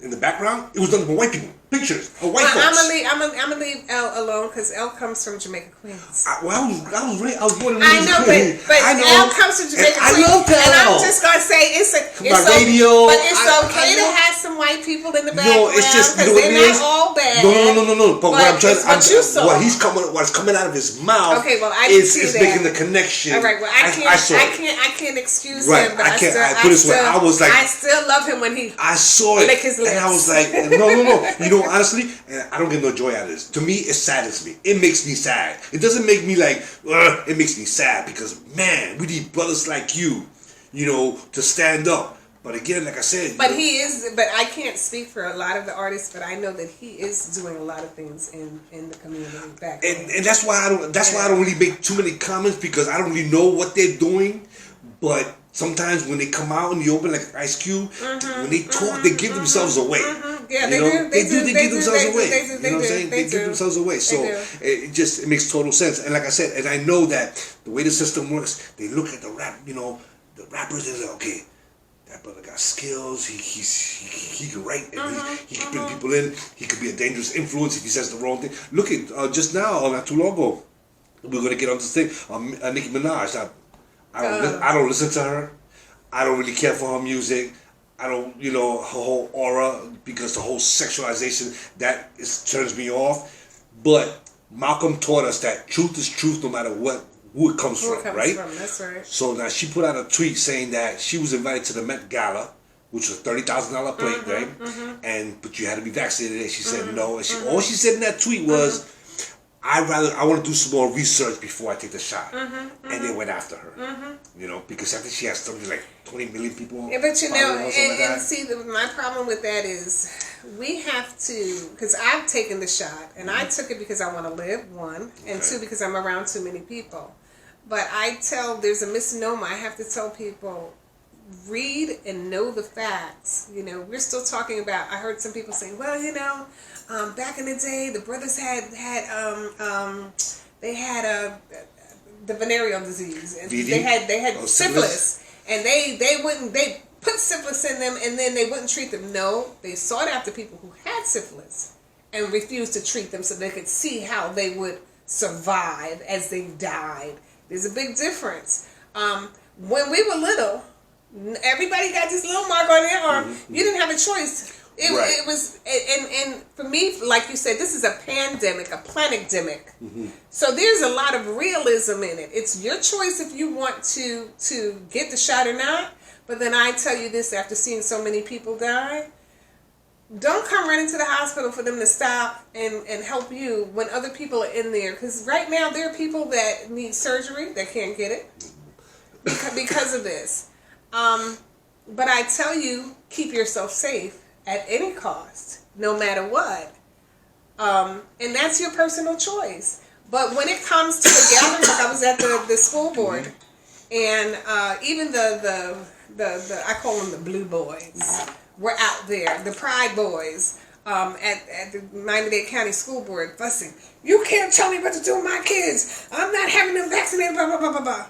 in the background, it was done by white people. Pictures of white folks. I'm gonna leave Elle alone because Elle comes from Jamaica, Queens. I was born in I know, but Elle comes from Jamaica, Queens. I love that. And I'm just gonna say it's radio. But it's okay to have some white people in the background because they're not all bad. No. But what I'm trying to, what's coming out of his mouth. Okay, well I didn't see is that. making the connection. All right, well I can't excuse him, but I still love him when he lick his lips. And I was like, no. You know, honestly, and I don't get no joy out of this. To me, it saddens me. It makes me sad. It doesn't make me like, it makes me sad because, man, we need brothers like you, to stand up. But again, like I said. But I can't speak for a lot of the artists, but I know that he is doing a lot of things in the community back then. And that's why I don't really make too many comments because I don't really know what they're doing. But sometimes when they come out in the open, like Ice Cube, when they talk, they give themselves away. Yeah, they do. They give themselves away. You know what I'm saying? They give themselves away. So it makes total sense. And like I said, and I know that the way the system works, they look at the the rappers, and they're like, okay, that brother got skills. He can write. And he can bring people in. He could be a dangerous influence if he says the wrong thing. Look at just now, not too long ago, we're gonna get on this thing. Nicki Minaj. I don't listen to her. I don't really care for her music. I don't, her whole aura, because the whole sexualization, turns me off. But Malcolm taught us that truth is truth no matter who it comes from, right? That's right. So now she put out a tweet saying that she was invited to the Met Gala, which was a $30,000 plate, right? But you had to be vaccinated. And she said no. And all she said in that tweet was, I want to do some more research before I take the shot. And they went after her. Because I think she has something like 20 million people. Yeah, but see, my problem with that is we have to, because I've taken the shot, and I took it because I want to live, one, and two, because I'm around too many people. But there's a misnomer. I have to tell people, read and know the facts. We're still talking about, I heard some people saying, well, back in the day, the brothers had the venereal disease. And they had syphilis, and they put syphilis in them, and then they wouldn't treat them. No, they sought after people who had syphilis and refused to treat them so they could see how they would survive as they died. There's a big difference. When we were little, everybody got this little mark on their arm. You didn't have a choice. It was, and for me, like you said, this is a pandemic, a planetdemic. So there's a lot of realism in it. It's your choice if you want to get the shot or not. But then I tell you this, after seeing so many people die, don't come running to the hospital for them to stop and help you when other people are in there. Because right now there are people that need surgery that can't get it because of this. But I tell you, keep yourself safe at any cost, no matter what. And that's your personal choice. But when it comes to the gathering, like I was at the school board, and even the I call them the blue boys, were out there, the pride boys, at the Miami-Dade County School Board fussing. You can't tell me what to do with my kids. I'm not having them vaccinated, blah, blah, blah, blah, blah.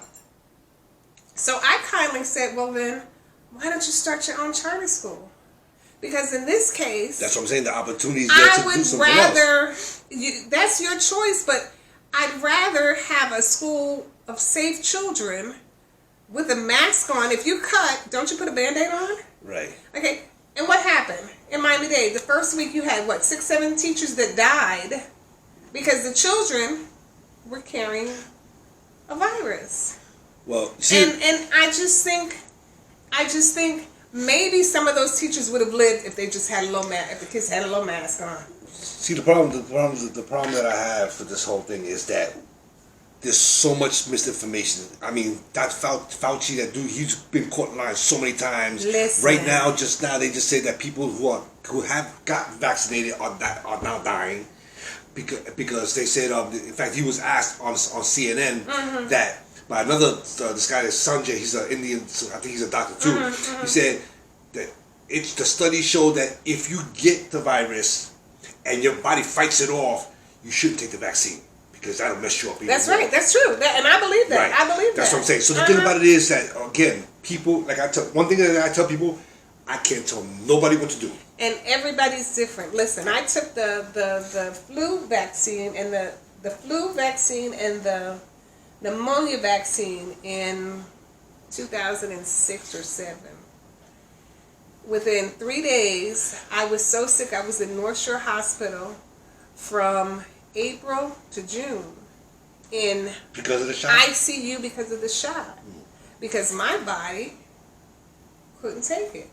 So I kindly said, well then, why don't you start your own charter school? Because in this case, that's what I'm saying. The opportunity is there to do something else. That's your choice, but I'd rather have a school of safe children with a mask on. If you cut, don't you put a Band-Aid on? Right. Okay. And what happened in Miami-Dade? The first week you had 6, 7 teachers that died because the children were carrying a virus. Well, see, and I just think maybe some of those teachers would have lived if they just had if the kids had a low mask on. See, the problem that I have for this whole thing is that there's so much misinformation. I mean, that Fauci, that dude, he's been caught in line so many times. Listen. Right now, they just say that people who have got vaccinated are now dying because they said, in fact, he was asked on CNN that by another, this guy is Sanjay, he's an Indian, I think he's a doctor too. He said that the studies show that if you get the virus and your body fights it off, you shouldn't take the vaccine because that'll mess you up even That's more. right, that's true. And I believe that. Right. I believe That's that. what I'm saying. So the thing about it is that, again, people, one thing that I tell people, I can't tell nobody what to do. And everybody's different. Listen, I took the flu vaccine and the flu vaccine and the pneumonia vaccine in 2006 or 7. Within 3 days, I was so sick. I was in North Shore Hospital from April to June in because of the shot? ICU because of the shot. Because my body couldn't take it.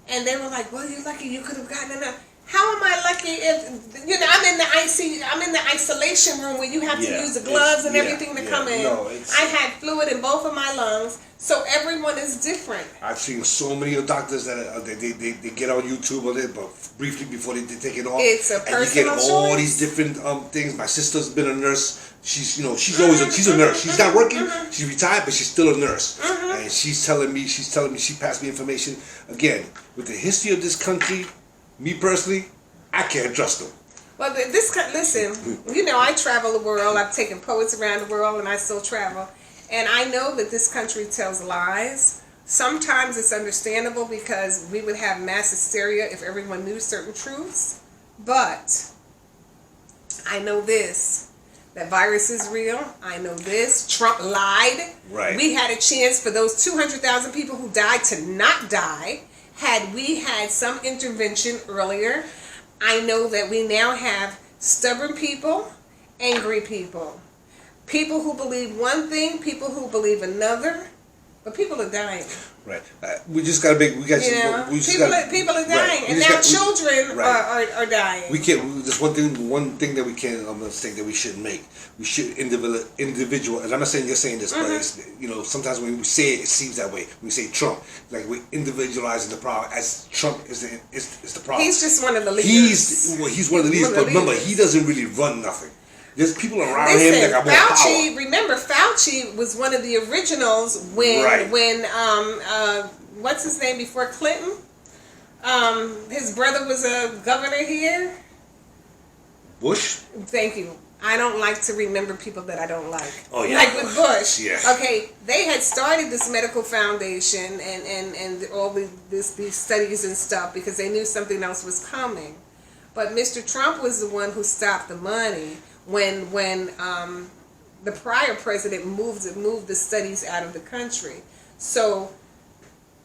And they were like, well, you're lucky you could have gotten enough. How am I lucky if, I'm in the ICU, I'm in the isolation room where you have to use the gloves and everything to come in. No, I had fluid in both of my lungs, so everyone is different. I've seen so many doctors that they get on YouTube on it, but briefly before they take it off. It's a personal choice. And you get all these different things. My sister's been a nurse. She's always she's a nurse. She's not working. She's retired, but she's still a nurse. And she's telling me she passed me information. Again, with the history of this country, me personally, I can't trust them. Well, listen, I travel the world. I've taken poets around the world, and I still travel. And I know that this country tells lies. Sometimes it's understandable because we would have mass hysteria if everyone knew certain truths. But I know this, that virus is real. I know this. Trump lied. Right. We had a chance for those 200,000 people who died to not die. Had we had some intervention earlier. I know that we now have stubborn people, angry people, people who believe one thing, people who believe another, but people are dying. Right. We just got to make. People are dying, and now children are dying. We can't. There's one thing that we can't mistake that we shouldn't make. We should individual. And I'm not saying you're saying this, but it's, sometimes when we say it, it seems that way. When we say Trump, like we're individualizing the problem as Trump is the problem. He's just one of the leaders. He's one of the leaders, but remember, he doesn't really run nothing. There's people around him that got more power. Remember, Fauci was one of the originals when what's his name before Clinton? His brother was a governor here. Bush? Thank you. I don't like to remember people that I don't like. Oh, yeah. Like with Bush. Yeah. Okay, they had started this medical foundation and all these studies and stuff because they knew something else was coming. But Mr. Trump was the one who stopped the money when the prior president moved the studies out of the country. So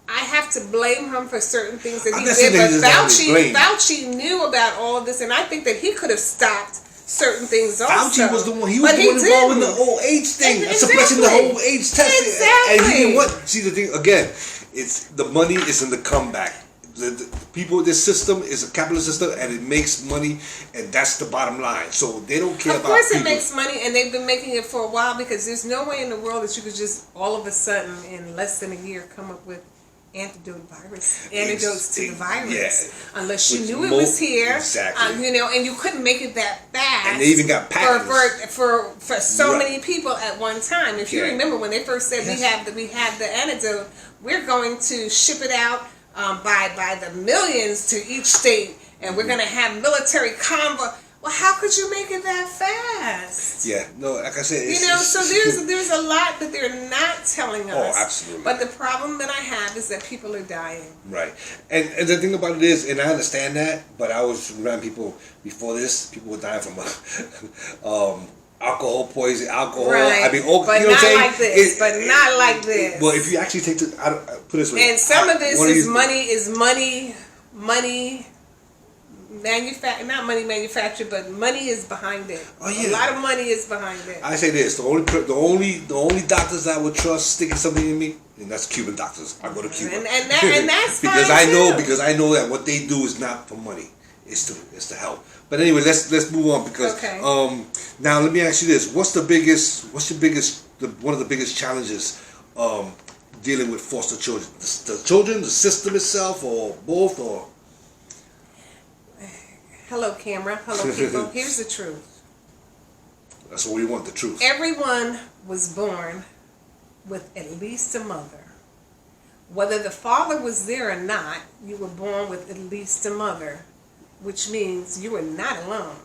I have to blame him for certain things that he did. But Fauci knew about all of this, and I think that he could have stopped certain things also. Fauci was the one. He was the one involved in the whole AIDS thing, suppressing the whole AIDS testing. Exactly. And he didn't want. See the thing again. It's the money is in the comeback. The people, this system is a capitalist system, and it makes money, and that's the bottom line. So they don't care about people. Of course it makes money, and they've been making it for a while because there's no way in the world that you could just all of a sudden in less than a year come up with antidotes to the virus, unless you knew it was here, and you couldn't make it that fast. And they even got patents for so many people at one time. If you remember when they first said we have the antidote, we're going to ship it out by the millions to each state, and we're going to have military convoy. Well, how could you make it that fast? Yeah, no, like I said, so there's a lot that they're not telling us. Oh, absolutely. But the problem that I have is that people are dying. Right, and the thing about it is, and I understand that, but I was around people before this. People were dying from alcohol poison, Right. I mean, but you know not what I'm like this. Not like this. Well, if you actually take put this way, and some of this is money. Not money manufactured, but money is behind it. Oh, yeah. A lot of money is behind it. I say this: the only doctors that I would trust sticking something in me, and that's Cuban doctors. I go to Cuba, and that's because fine I know that what they do is not for money; it's to help. But anyway, let's move on because now let me ask you this: one of the biggest challenges dealing with foster children? The children, the system itself, or both, or hello, camera. Hello, people. Here's the truth. That's what we want, the truth. Everyone was born with at least a mother. Whether the father was there or not, you were born with at least a mother, which means you were not alone.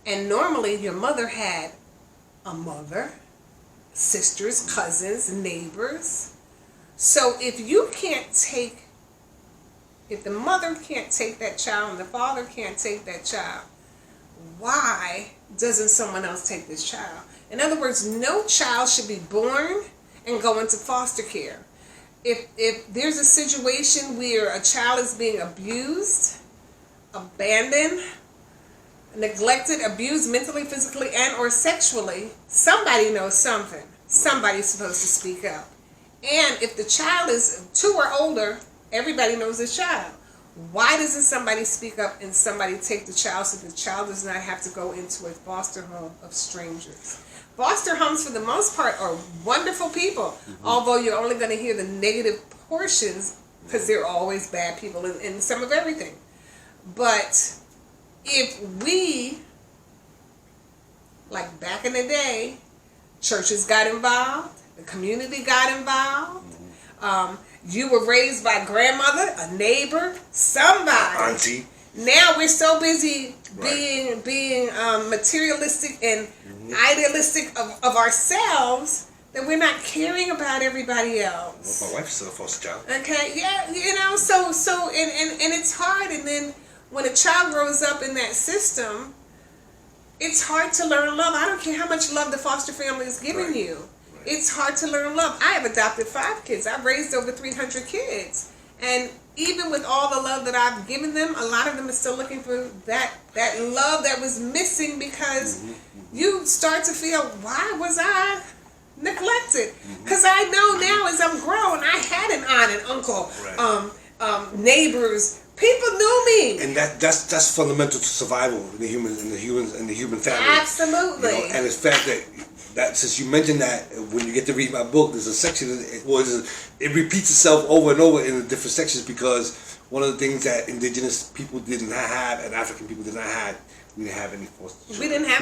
And normally your mother had a mother, sisters, cousins, neighbors. So if you can't take If the mother can't take that child and the father can't take that child, why doesn't someone else take this child? In other words, no child should be born and go into foster care. If there's a situation where a child is being abused, abandoned, neglected, abused mentally, physically, and or sexually, somebody knows something. Somebody's supposed to speak up. And if the child is 2 or older, everybody knows this child. Why doesn't somebody speak up and somebody take the child so the child does not have to go into a foster home of strangers? Foster homes, for the most part, are wonderful people, although you're only going to hear the negative portions because there are always bad people in some of everything. But if we, like back in the day, churches got involved, the community got involved, you were raised by a grandmother, a neighbor, somebody. Auntie. Now we're so busy being materialistic and idealistic of ourselves that we're not caring about everybody else. Well, my wife's still a foster child. Okay, yeah, so and it's hard. And then when a child grows up in that system, it's hard to learn love. I don't care how much love the foster family is giving you. It's hard to learn love. I have adopted 5 kids. I've raised over 300 kids. And even with all the love that I've given them, a lot of them are still looking for that love that was missing because you start to feel, why was I neglected? Because I know now as I'm grown, I had an aunt and uncle, neighbors. People knew me, and that's fundamental to survival in the human family. Absolutely, and the fact that since you mentioned that, when you get to read my book, there's a section it repeats itself over and over in the different sections because one of the things that indigenous people didn't have and African people did not have. We didn't have any foster children. We didn't have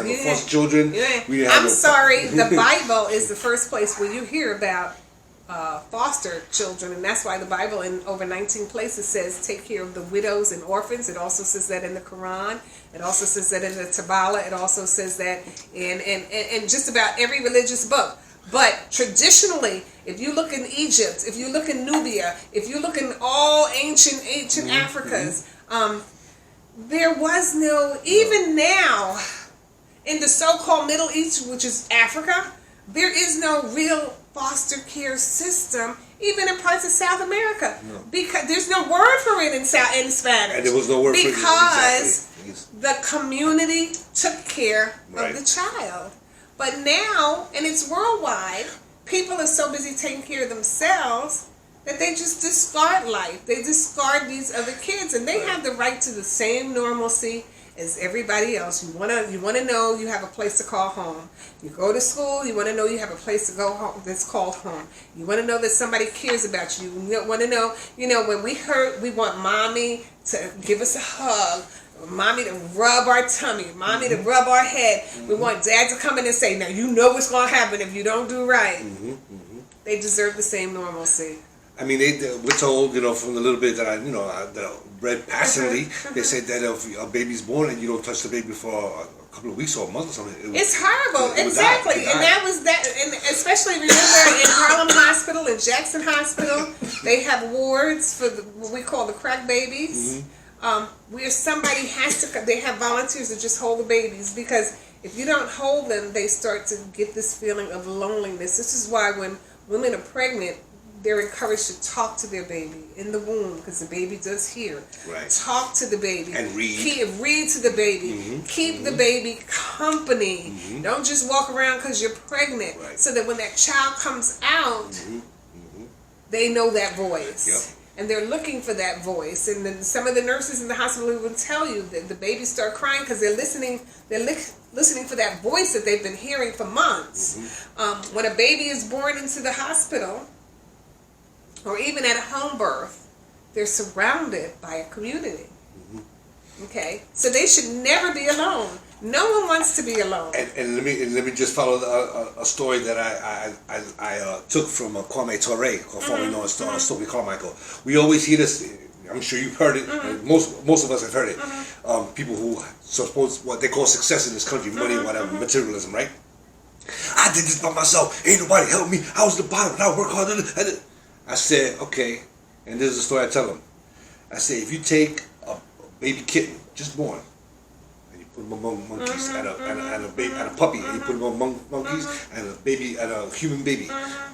any foster children. We didn't have no foster children. I'm sorry, the Bible is the first place where you hear about foster children, and that's why the Bible in over 19 places says take care of the widows and orphans. It also says that in the Quran. It also says that in the Tabala. It also says that in just about every religious book. But traditionally, if you look in Egypt, if you look in Nubia, if you look in all ancient Africas, there was no, even now in the so-called Middle East, which is Africa, there is no real foster care system, even in parts of South America, because there's no word for it in Spanish. And there was no word for it because the community took care of the child. But now, and it's worldwide, people are so busy taking care of themselves that they just discard life. They discard these other kids, and they have the right to the same normalcy as everybody else. You wanna know you have a place to call home. You go to school, you wanna know you have a place to go home that's called home. You wanna know that somebody cares about you. You wanna know, when we hurt, we want mommy to give us a hug, mommy to rub our tummy, mommy to rub our head. We want dad to come in and say, now you know what's gonna happen if you don't do right. They deserve the same normalcy. I mean, we're told, from the little bit that I read passively, they said that if a baby's born and you don't touch the baby for a couple of weeks or a month or something, it's horrible. Exactly. And that was that. And especially remember in Harlem Hospital, in Jackson Hospital, they have wards for what we call the crack babies, where somebody has to. They have volunteers that just hold the babies because if you don't hold them, they start to get this feeling of loneliness. This is why when women are pregnant, they're encouraged to talk to their baby in the womb because the baby does hear. Right. Talk to the baby. And read. Read to the baby. Keep the baby company. Don't just walk around because you're pregnant. Right. So that when that child comes out, they know that voice. Yep. And they're looking for that voice. And then some of the nurses in the hospital will tell you that the babies start crying because they're listening. They're listening for that voice that they've been hearing for months. When a baby is born into the hospital, or even at a home birth, they're surrounded by a community. Okay, so they should never be alone. No one wants to be alone. And let me just follow a story that I took from Kwame Ture, formerly known as Stokely Carmichael. We always hear this. I'm sure you've heard it. Most of us have heard it. People who suppose what they call success in this country, money, whatever, materialism, right? I did this by myself. Ain't nobody help me. I was the bottom. And I work hard. I said, okay, And this is the story I tell them. I say, if you take a baby kitten, just born, and you put him among monkeys, and a puppy, and you put him among monkeys, and a human baby,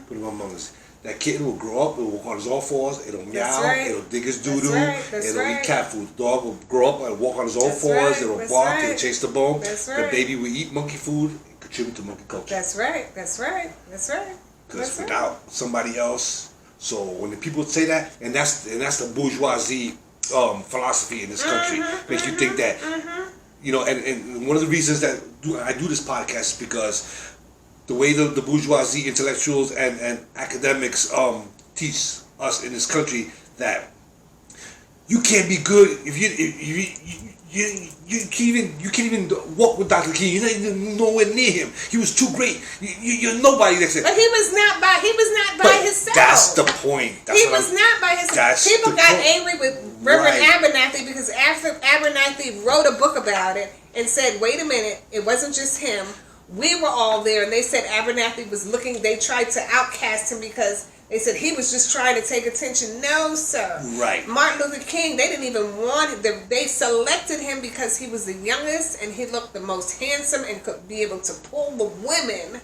put him among us. That kitten will grow up, it will walk on his all fours, it'll meow, it'll dig his doo-doo, it'll eat cat food. The dog will grow up and walk on his all fours, it'll bark, it'll chase the bone. The baby will eat monkey food and contribute to monkey culture. That's right. Because without somebody else, so when the people say that, and that's the bourgeoisie philosophy in this country, make you think that, you know, and one of the reasons that I do this podcast is because the way the bourgeoisie intellectuals and academics teach us in this country that you can't be good if you can't even walk with Dr. King. You're not even nowhere near him. He was too great. You're nobody next to him. But he was not by himself. That's the point. He was not by himself. People got angry with Reverend Abernathy because after Abernathy wrote a book about it and said, "Wait a minute, it wasn't just him. We were all there," and they said Abernathy was looking. They tried to outcast him because they said he was just trying to take attention. No, sir. Right. Martin Luther King, they didn't even want him. They selected him because he was the youngest and he looked the most handsome and could be able to pull the women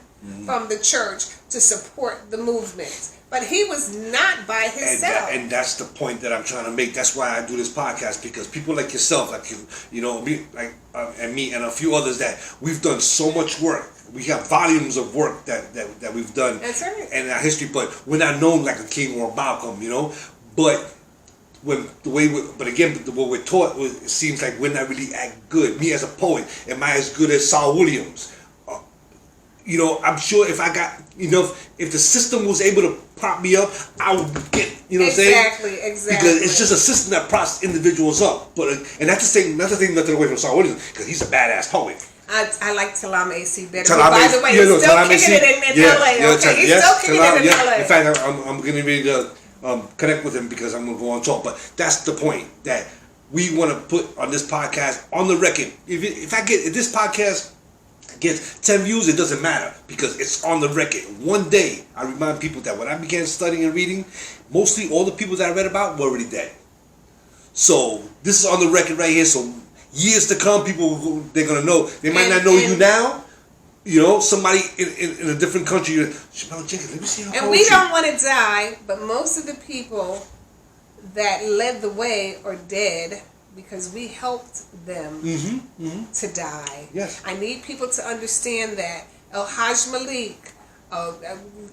from the church to support the movement. But he was not by himself. And that's the point that I'm trying to make. That's why I do this podcast, because people like yourself, like you know, me, like and me and a few others, that we've done so much work. We have volumes of work that we've done. That's right. And our history, but we're not known like a King or a Malcolm, you know. But what we're taught, it seems like we're not really act good. Me as a poet, am I as good as Saul Williams? You know, I'm sure if I got, you know, if the system was able to prop me up, I would get, you know what I'm saying? Exactly. Because it's just a system that props individuals up. But and that's the thing, nothing away from Saul Williams, because he's a badass poet. I like Talam AC better. By the way, he's still kicking it in LA. Okay, he's still kicking it in LA. In fact, I'm going to be connect with him because I'm going to go on talk. But that's the point that we want to put on this podcast on the record. If this podcast gets 10 views, it doesn't matter because it's on the record. One day, I remind people that when I began studying and reading, mostly all the people that I read about were already dead. So this is on the record right here. So years to come, they're gonna know. They might not know you now. You know, somebody in a different country. Shemele Jenkins, let me see her. And we don't want to die, but most of the people that led the way are dead because we helped them to die. Yes. I need people to understand that El-Hajj Malik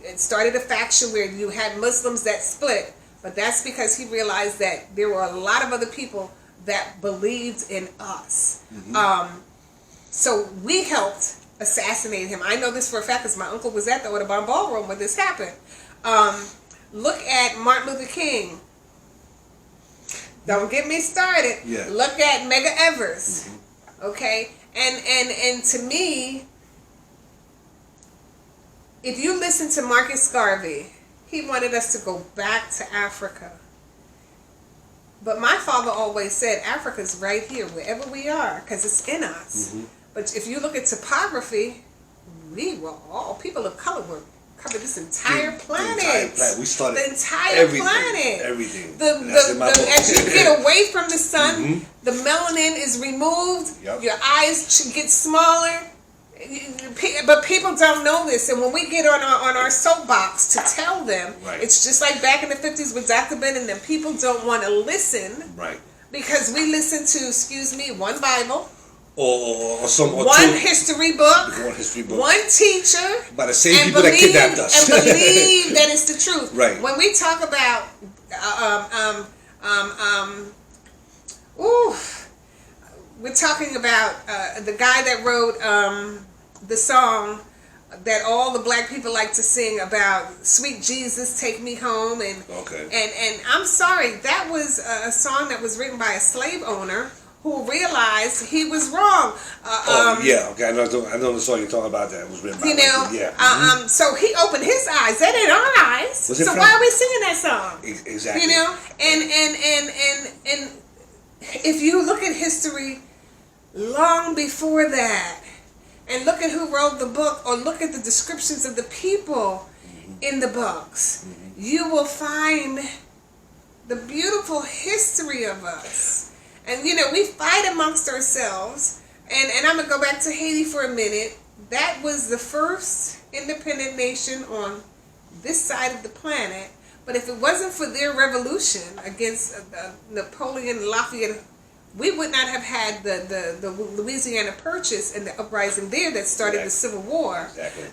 it started a faction where you had Muslims that split, but that's because he realized that there were a lot of other people that believed in us. So we helped assassinate him. I know this for a fact because my uncle was at the Audubon Ballroom when this happened. Look at Martin Luther King. Don't get me started. Yeah. Look at Medgar Evers. Okay? And to me, if you listen to Marcus Garvey, he wanted us to go back to Africa. But my father always said Africa's right here, wherever we are, because it's in us. But if you look at topography, we were all, people of color were covered this entire planet. We started the entire everything, planet. Everything. As you get away from the sun, the melanin is removed. Your eyes get smaller. But people don't know this, and when we get on our soapbox to tell them, it's just like back in the 50s with Dr. Ben and them. People don't want to listen, because we listen to, one Bible, one history book, one teacher, by the same people that kidnapped us, and believe that it's the truth. When we talk about we're talking about the guy that wrote the song that all the black people like to sing about, "Sweet Jesus, Take Me Home," and I'm sorry, that was a song that was written by a slave owner who realized he was wrong. I know the song you're talking about. That was written by so he opened his eyes. That ain't our eyes. So why are we singing that song? Exactly. You know, and if you look at history long before that, and look at who wrote the book, or look at the descriptions of the people in the books, you will find the beautiful history of us. And, you know, we fight amongst ourselves. And I'm going to go back to Haiti for a minute. That was the first independent nation on this side of the planet. But if it wasn't for their revolution against Napoleon Lafayette, we would not have had the Louisiana Purchase and the uprising there that started the Civil War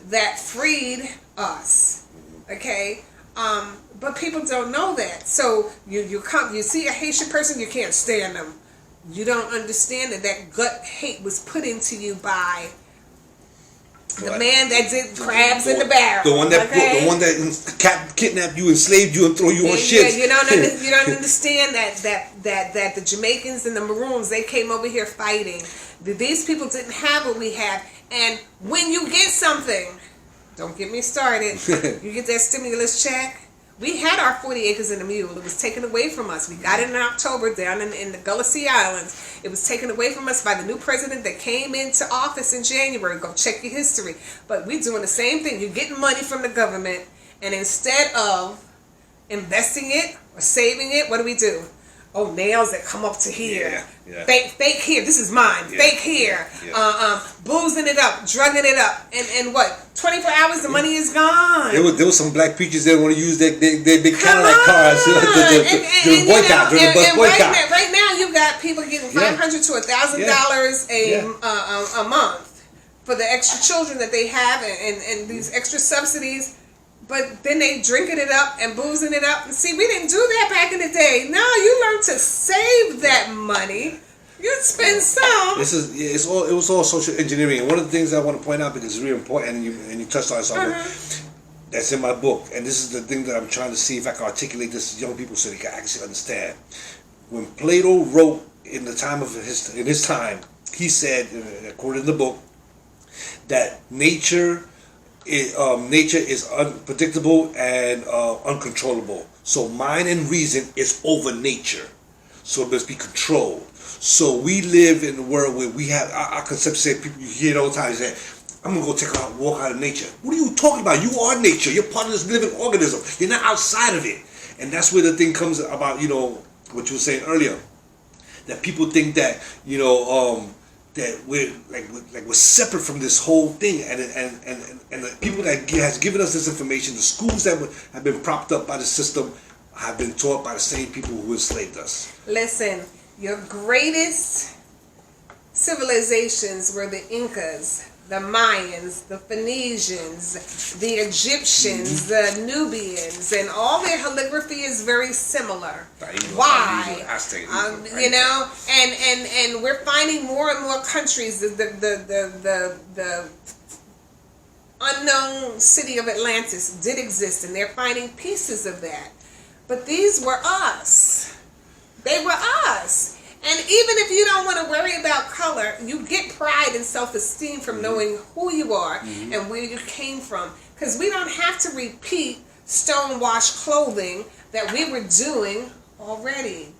that freed us. Okay? But people don't know that. So you see a Haitian person, you can't stand them. You don't understand that gut hate was put into you by the man that did crabs in the barrel. The one that kidnapped you, enslaved you, and threw you on ships. You don't understand that the Jamaicans and the Maroons, they came over here fighting. These people didn't have what we have. And when you get something, don't get me started, you get that stimulus check. We had our 40 acres and a mule. It was taken away from us. We got it in October down in the Gullah Sea Islands. It was taken away from us by the new president that came into office in January. Go check your history. But we're doing the same thing. You're getting money from the government, and instead of investing it or saving it, what do? Oh, nails that come up to here. Yeah. Fake here. This is mine. Fake here. Boozing it up, drugging it up, and what? 24 hours, the money is gone. There was some black preachers that want to use their big Cadillac cars. The boycott, during the bus boycott. Right now, you got people getting $500 to $1,000 a month for the extra children that they have and these extra subsidies. But then they drinking it up and boozing it up. And see, we didn't do that back in the day. No, you learned to save that money. You'd spend some. It was all social engineering. And one of the things I want to point out, because it's really important, and you touched on something that's in my book. And this is the thing that I'm trying to see if I can articulate this to young people so they can actually understand. When Plato wrote in his time, he said, according to the book, that nature is unpredictable and uncontrollable. So mind and reason is over nature. So it must be controlled. So we live in a world where we have our concept. Say people, you hear it all the time. Say, "I'm gonna go take a walk out of nature." What are you talking about? You are nature. You're part of this living organism. You're not outside of it. And that's where the thing comes about. You know what you were saying earlier. That people think that that we're separate from this whole thing, and the people that has given us this information, the schools that have been propped up by the system, have been taught by the same people who enslaved us. Listen, your greatest civilizations were the Incas, the Mayans, the Phoenicians, the Egyptians, the Nubians, and all their calligraphy is very similar. Why? You know, and we're finding more and more countries. The unknown city of Atlantis did exist, and they're finding pieces of that. But these were us. They were us. And even if you don't want to worry about color, you get pride and self-esteem from knowing who you are and where you came from. Because we don't have to repeat stonewashed clothing that we were doing already.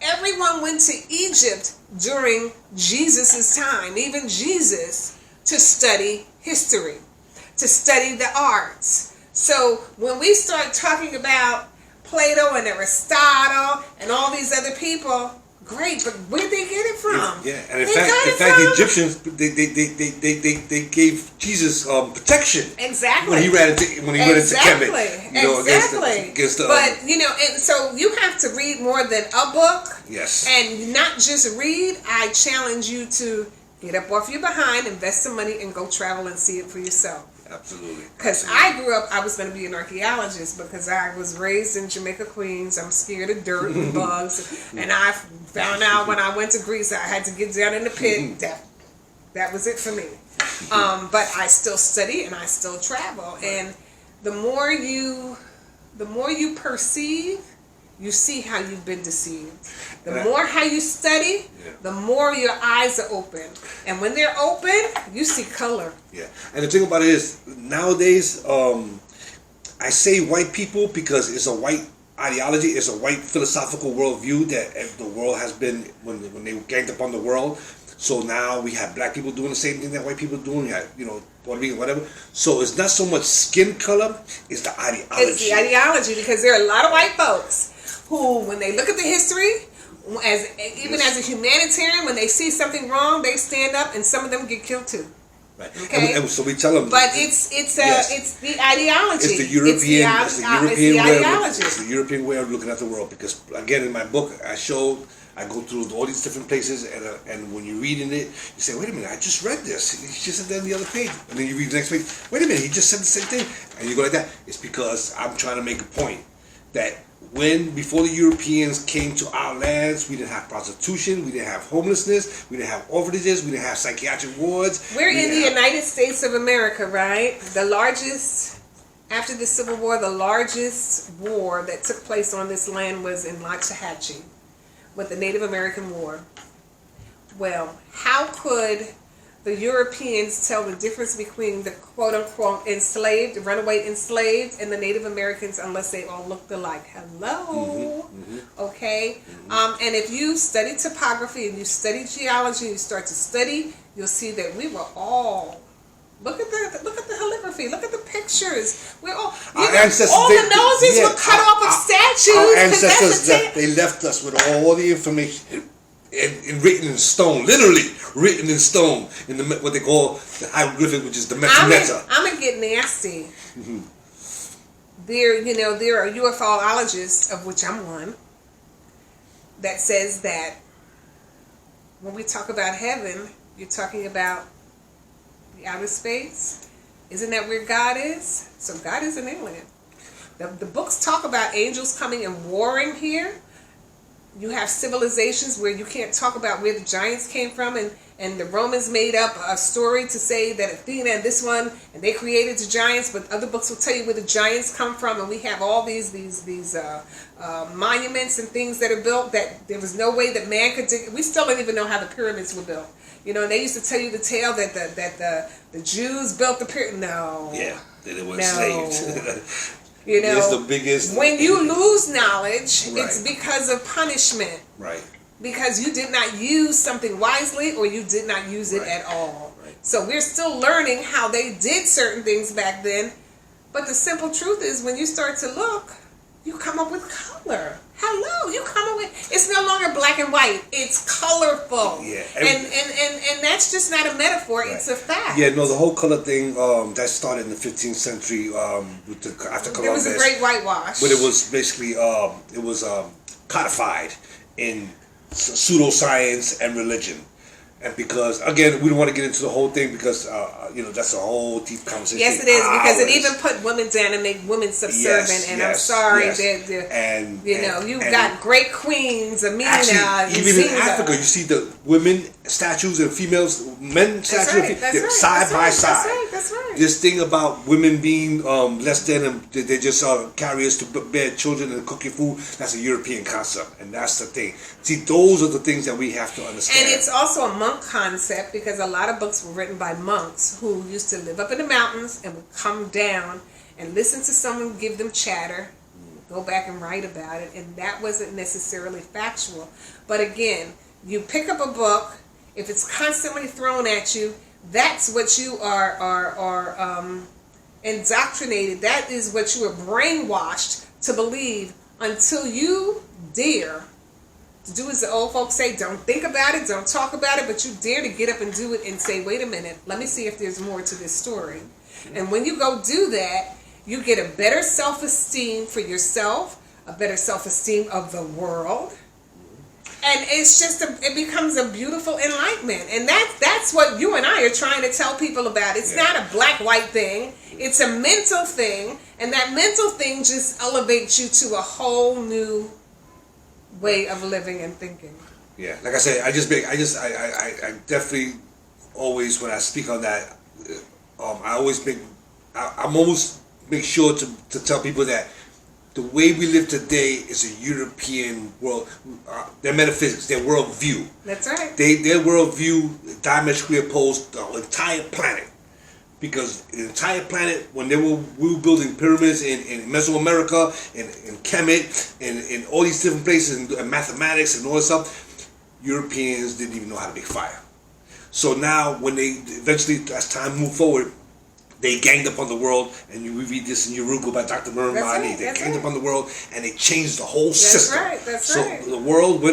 Everyone went to Egypt during Jesus' time, even Jesus, to study history, to study the arts. So when we start talking about Plato and Aristotle and all these other people, great, but where did they get it from? Yeah, and in fact, the Egyptians they gave Jesus protection. Exactly. When he went into Kemet. Against the, but and so you have to read more than a book. Yes. And not just read. I challenge you to get up off your behind, invest some money, and go travel and see it for yourself. Absolutely. Because I grew up, I was going to be an archaeologist because I was raised in Jamaica, Queens. I'm scared of dirt and bugs. And I found out when I went to Greece, I had to get down in the pit. That was it for me. But I still study and I still travel. And the more you perceive, you see how you've been deceived. The more how you study, the more your eyes are open. And when they're open, you see color. Yeah. And the thing about it is, nowadays, I say white people because it's a white ideology, it's a white philosophical worldview that the world has been, when they ganged upon the world. So now we have black people doing the same thing that white people are doing. You have, Puerto Rican, whatever. So it's not so much skin color, it's the ideology. It's the ideology because there are a lot of white folks who, when they look at the history, as a humanitarian, when they see something wrong, they stand up, and some of them get killed too. Right. Okay. And so we tell them. But it's the ideology. It's the European. Ideology. It's the European way of looking at the world. Because again, in my book, I go through all these different places, and when you're reading it, you say, "Wait a minute, I just read this. He just said that on the other page." And then you read the next page. Wait a minute, he just said the same thing, and you go like that. It's because I'm trying to make a point that before the Europeans came to our lands, we didn't have prostitution, we didn't have homelessness, we didn't have orphanages, we didn't have psychiatric wards. We're in the United States of America, right? The largest, after the Civil War, the largest war that took place on this land was in Waxahachie with the Native American War. Well, how could the Europeans tell the difference between the quote-unquote enslaved, runaway enslaved, and the Native Americans unless they all looked alike? Hello? Okay? And if you study topography and you study geology, you start to study, you'll see that we were all... Look at the calligraphy. Look at the pictures. We're all... all the noses were cut off of statues. Our ancestors, they left us with all the information... And written in stone, literally written in stone, in what they call the hieroglyphic, which is the metameta. I'm gonna get nasty. There are UFOologists, of which I'm one, that says that when we talk about heaven, you're talking about the outer space. Isn't that where God is? So God is an alien. The books talk about angels coming and warring here. You have civilizations where you can't talk about where the giants came from, and the Romans made up a story to say that Athena and this one, and they created the giants, but other books will tell you where the giants come from, and we have all these monuments and things that are built that there was no way that man could dig. We still don't even know how the pyramids were built. And they used to tell you the tale that the Jews built the pyramid. No. Yeah, they were slaves. It's the biggest. When you lose knowledge, it's because of punishment. Right. Because you did not use something wisely, or you did not use it at all. Right. So we're still learning how they did certain things back then. But the simple truth is, when you start to look, you come up with color. Hello, you come up with... It's no longer black and white. It's colorful. Yeah. And that's just not a metaphor. Right. It's a fact. Yeah, no, the whole color thing, that started in the 15th century after Columbus. There was a great whitewash. But it was basically, codified in pseudoscience and religion. And because, again, we don't want to get into the whole thing because, that's a whole deep conversation. Yes, it is, because it even put women down and make women subservient. I'm sorry. You've got great queens, Amina. Actually, even in Africa, you see the women statues and females, men statues, side by side. That's right. This thing about women being less than, and they just carriers to bear children and cook your food, that's a European concept. And that's the thing. See, those are the things that we have to understand. And it's also a monk concept, because a lot of books were written by monks who used to live up in the mountains and would come down and listen to someone give them chatter, go back and write about it, and that wasn't necessarily factual. But again, you pick up a book, if it's constantly thrown at you, that's what you are indoctrinated. That is what you are brainwashed to believe, until you dare to do as the old folks say. Don't think about it, don't talk about it, but you dare to get up and do it and say, wait a minute, let me see if there's more to this story. And when you go do that, you get a better self-esteem for yourself, a better self-esteem of the world. And it becomes a beautiful enlightenment. And that's what you and I are trying to tell people about. It's not a black-white thing. It's a mental thing. And that mental thing just elevates you to a whole new way of living and thinking. Yeah, like I said, I definitely always, when I speak on that, I'm almost make sure to tell people that the way we live today is a European world. Their metaphysics, their worldview. That's right. Their worldview diametrically opposed the entire planet. Because the entire planet, when we were building pyramids in Mesoamerica, in Kemet, in all these different places, and mathematics and all this stuff, Europeans didn't even know how to make fire. So now, when they eventually, as time moved forward, They ganged up on the world, and we read this in Urugu by Dr. Muhammad Ali. They ganged up on the world, and they changed the whole system. That's so right. the world went